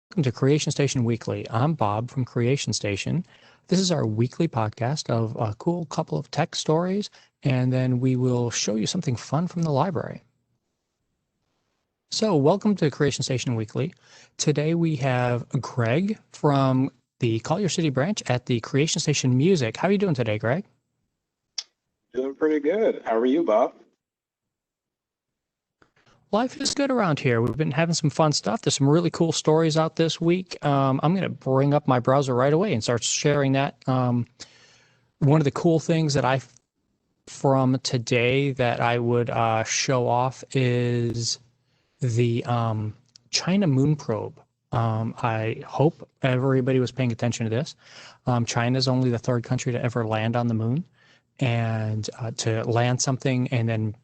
Welcome to Creation Station Weekly. I'm Bob from Creation Station. This is our weekly podcast of a cool couple of tech stories, and then we will show you something fun from the library. So, welcome to Creation Station Weekly. Today we have Greg from the Collier City branch at the Creation Station Music. How are you doing today, Greg? Doing pretty good. How are you, Bob? Life is good around here. We've been having some fun stuff. There's some really cool stories out this week. I'm going to bring up my browser right away and start sharing that. One of the cool things that from today that I would show off is the China moon probe. I hope everybody was paying attention to this. China is only the third country to ever land on the moon, and to land something and then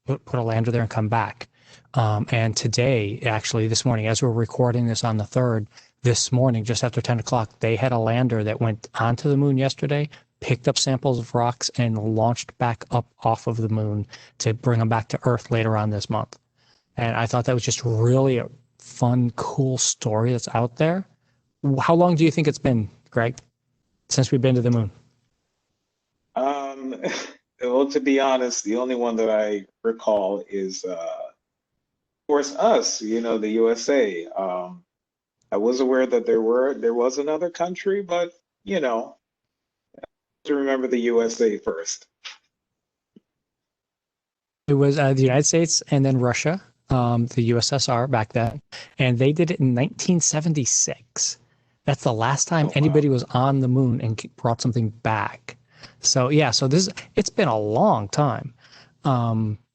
put a lander there and come back. And today, actually, this morning, as we're recording this on the 3rd, this morning, just after 10 o'clock, they had a lander that went onto the moon yesterday, picked up samples of rocks, and launched back up off of the moon to bring them back to Earth later on this month. And I thought that was just really a fun, cool story that's out there. How long do you think it's been, Greg, since we've been to the moon? Um, well, to be honest, the only one that I recall is, of course, us, the USA. I was aware that there was another country, but, to remember the USA first. It was the United States and then Russia, the USSR back then, and they did it in 1976. That's the last time Oh, wow. anybody was on the moon and brought something back. So yeah, so it's been a long time.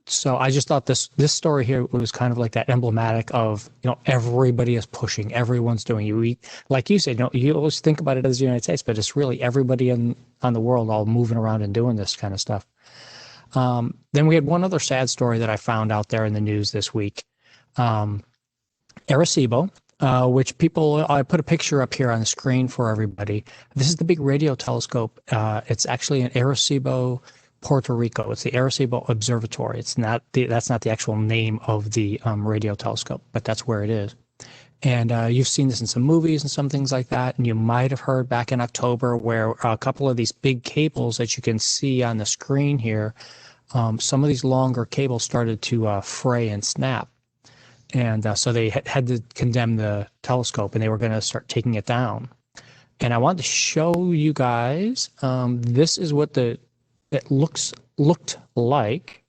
So I just thought this story here was kind of like that emblematic of, everybody is pushing, everyone's doing it. Like you said, you always think about it as the United States, but it's really everybody on the world all moving around and doing this kind of stuff. Then we had one other sad story that I found out there in the news this week. Arecibo, which I put a picture up here on the screen for everybody. This is the big radio telescope. It's actually in Arecibo, Puerto Rico. It's the Arecibo Observatory. That's not the actual name of the radio telescope, but that's where it is. And you've seen this in some movies and some things like that. And you might have heard back in October where a couple of these big cables that you can see on the screen here, some of these longer cables started to fray and snap. And so they had to condemn the telescope, and they were going to start taking it down. And I wanted to show you guys, this is what it looked like.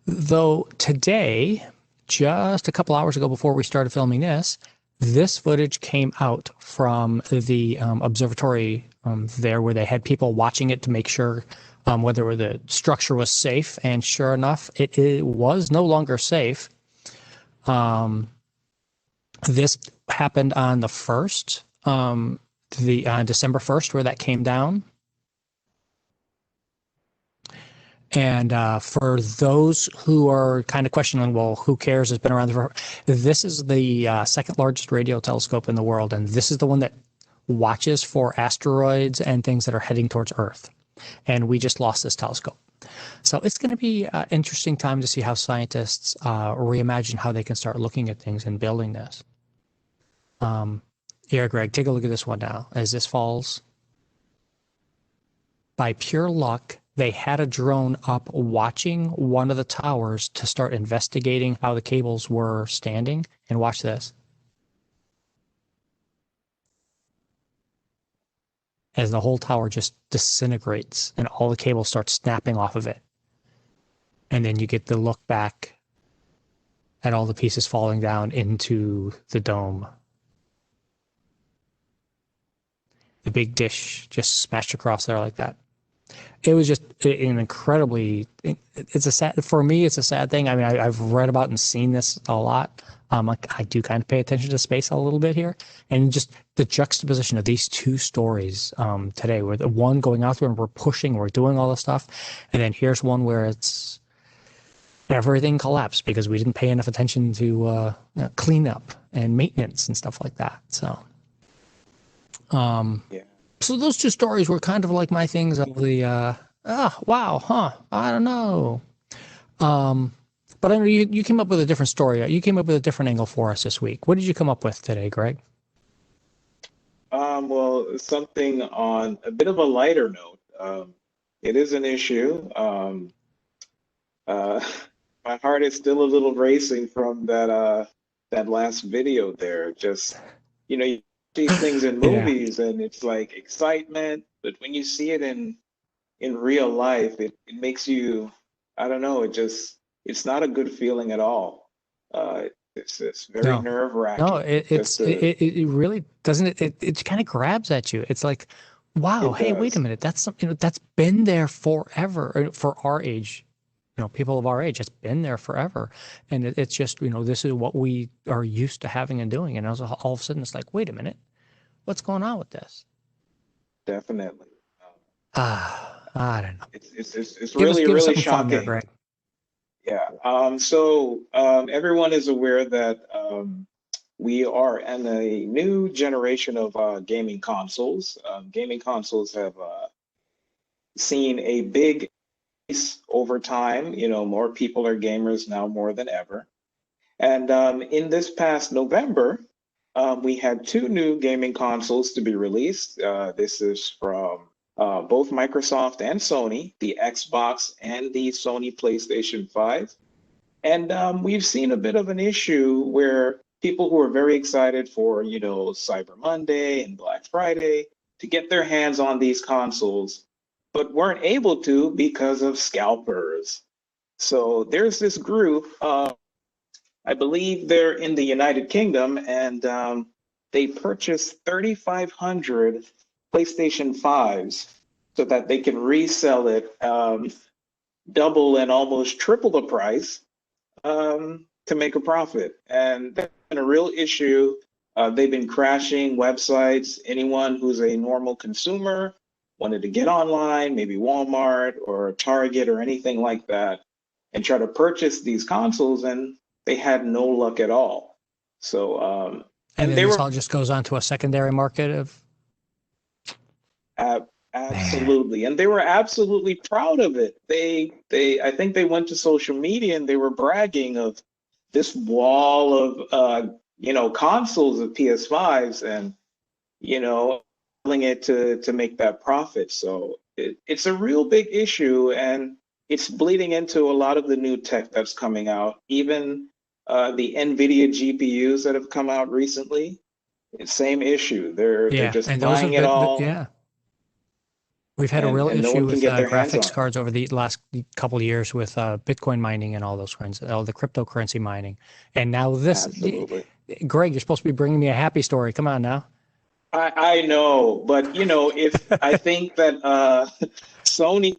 Though today, just a couple hours ago before we started filming this footage came out from the observatory there, where they had people watching it to make sure whether the structure was safe. And sure enough, it was no longer safe. This happened on the 1st, December 1st, where that came down. And for those who are kind of questioning, well, who cares? It's been around for. This is the second largest radio telescope in the world, and this is the one that watches for asteroids and things that are heading towards Earth. And we just lost this telescope. So it's going to be an interesting time to see how scientists reimagine how they can start looking at things and building this. Here, Greg, take a look at this one now. As this falls, by pure luck, they had a drone up watching one of the towers to start investigating how the cables were standing. And watch this. As the whole tower just disintegrates and all the cables start snapping off of it. And then you get the look back at all the pieces falling down into the dome. The big dish just smashed across there like that. It was just an incredibly, for me, it's a sad thing. I mean, I've read about and seen this a lot. I do kind of pay attention to space a little bit here, and just the juxtaposition of these two stories today, where the one going out there and we're pushing, we're doing all this stuff, and then here's one where it's everything collapsed because we didn't pay enough attention to cleanup and maintenance and stuff like that. So, Yeah. so those two stories were kind of like my things of the wow, huh? I don't know. But I know you came up with a different story. You came up with a different angle for us this week. What did you come up with today, Greg? Well, something on a bit of a lighter note. It is an issue. Uh, my heart is still a little racing from that last video there. Just, you see things in Yeah. movies and it's like excitement, but when you see it in real life, it makes you, I don't know, it's not a good feeling at all. It's very No. No, nerve-wracking just it really doesn't it kind of grabs at you. It's like, wow, it hey, wait a does. minute. That's something that's been there forever for our age. People of our age, it's been there forever. And it's just, this is what we are used to having and doing. And all of a sudden it's like, wait a minute, what's going on with this? Definitely. I don't know. It's Give us really, give us really something fun there, shocking. Greg. Yeah. Everyone is aware that we are in a new generation of gaming consoles. Gaming consoles have seen a big increase over time. More people are gamers now more than ever. And in this past November, we had two new gaming consoles to be released. This is from both Microsoft and Sony, the Xbox and the Sony PlayStation 5. And we've seen a bit of an issue where people who are very excited for, Cyber Monday and Black Friday to get their hands on these consoles, but weren't able to because of scalpers. So there's this group, I believe they're in the United Kingdom, and they purchased 3,500 PlayStation 5s so that they can resell it double and almost triple the price to make a profit. And that's been a real issue. They've been crashing websites. Anyone who's a normal consumer wanted to get online, maybe Walmart or Target or anything like that, and try to purchase these consoles, and they had no luck at all. So, And and then they this were all just goes on to a secondary market of man. absolutely, and they were absolutely proud of it. I think they went to social media and they were bragging of this wall of, consoles of PS5s, and selling it to make that profit. So it's a real big issue, and it's bleeding into a lot of the new tech that's coming out. Even the NVIDIA GPUs that have come out recently, it's same issue. They're Yeah, just and those buying have it been, all, yeah. We've had a real and no issue one can with get their hands on graphics it. cards over the last couple of years with Bitcoin mining and all those kinds, all the cryptocurrency mining. And now this, Absolutely. Greg, you're supposed to be bringing me a happy story. Come on now. I know, but if I think that Sony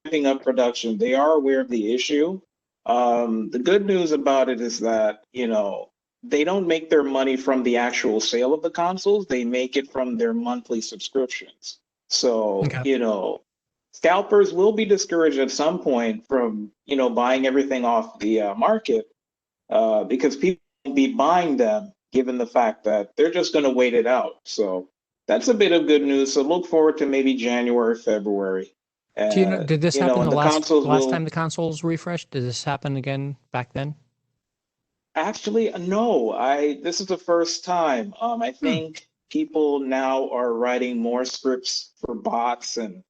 ramping up production, they are aware of the issue. The good news about it is that, they don't make their money from the actual sale of the consoles. They make it from their monthly subscriptions. So, Okay. scalpers will be discouraged at some point from, buying everything off the market because people will be buying them given the fact that they're just going to wait it out. So that's a bit of good news. So look forward to maybe January, February. Do did this happen And the the consoles last will time the consoles refreshed? Did this happen again back then? actually, no, this is the first time. I Hmm. think people now are writing more scripts for bots and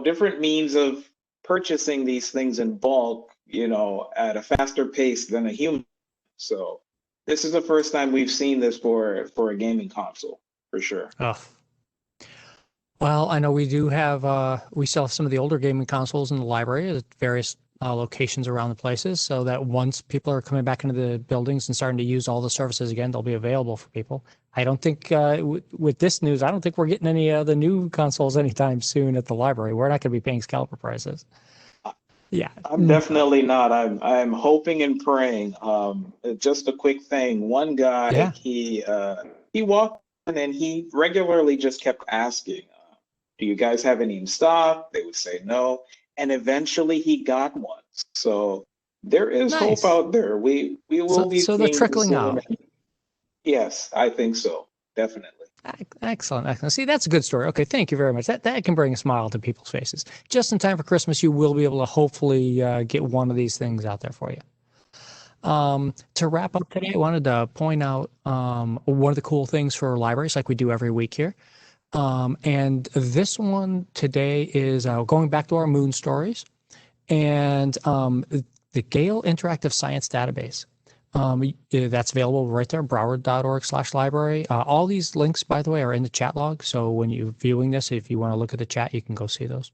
different means of purchasing these things in bulk, at a faster pace than a human. So this is the first time we've seen this for a gaming console, for sure. Oh. Well, I know we do have, we still have some of the older gaming consoles in the library at various locations around the places, so that once people are coming back into the buildings and starting to use all the services again, they'll be available for people. I don't think, with this news, I don't think we're getting any of the new consoles anytime soon at the library. We're not going to be paying scalper prices. Yeah. I'm definitely not. I'm hoping and praying. Just a quick thing. One guy, Yeah. he walked in and he regularly just kept asking, "Do you guys have any in stock?" They would say no, and eventually he got one. So there is hope Nice. out there. We will be So they're seeing them trickling soon. out. Yes, I think so. Definitely. Excellent, excellent. See, that's a good story. Okay, thank you very much. That can bring a smile to people's faces. Just in time for Christmas, you will be able to hopefully get one of these things out there for you. To wrap up today, I wanted to point out one of the cool things for libraries, like we do every week here. And this one today is going back to our moon stories and the Gale Interactive Science Database. That's available right there, broward.org/library. All these links, by the way, are in the chat log. So when you're viewing this, if you want to look at the chat, you can go see those.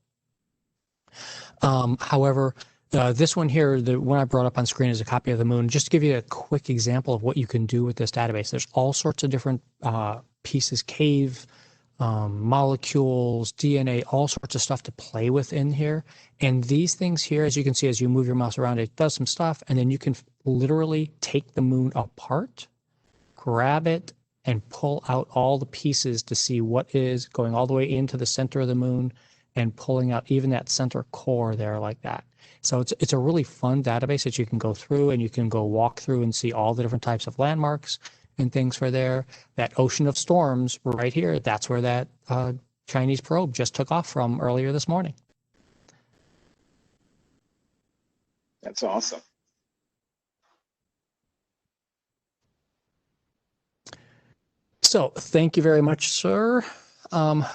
However, this one here, the one I brought up on screen is a copy of the moon. Just to give you a quick example of what you can do with this database, there's all sorts of different pieces, cave, molecules, DNA, all sorts of stuff to play with in here. And these things here, as you can see, as you move your mouse around, it does some stuff. And then you can literally take the moon apart, grab it, and pull out all the pieces to see what is going all the way into the center of the moon and pulling out even that center core there like that. So it's a really fun database that you can go through and you can go walk through and see all the different types of landmarks and things for there. That ocean of storms right here, that's where that Chinese probe just took off from earlier this morning. That's awesome. So thank you very much, sir.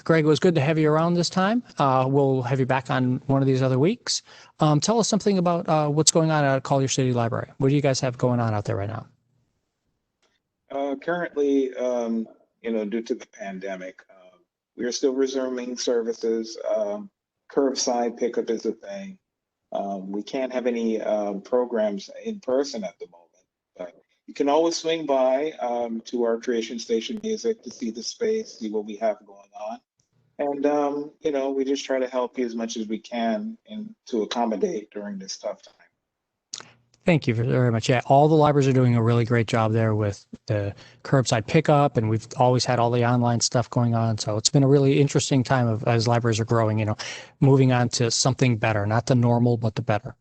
Greg, it was good to have you around this time. We'll have you back on one of these other weeks. Tell us something about what's going on at Collier City Library. What do you guys have going on out there right now? Currently, due to the pandemic, we are still resuming services. Curbside pickup is a thing. We can't have any programs in person at the moment, but you can always swing by to our Creation Station Music to see the space, see what we have going on. And, we just try to help you as much as we can and to accommodate during this tough time. Thank you very much. Yeah, all the libraries are doing a really great job there with the curbside pickup, and we've always had all the online stuff going on. So it's been a really interesting time as libraries are growing, moving on to something better, not the normal, but the better.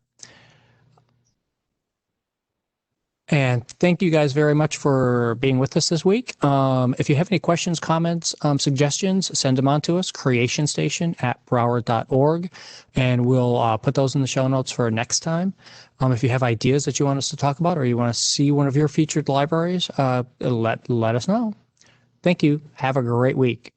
And thank you guys very much for being with us this week. If you have any questions, comments, suggestions, send them on to us, creationstation@broward.org, and we'll put those in the show notes for next time. If you have ideas that you want us to talk about or you want to see one of your featured libraries, let us know. Thank you. Have a great week.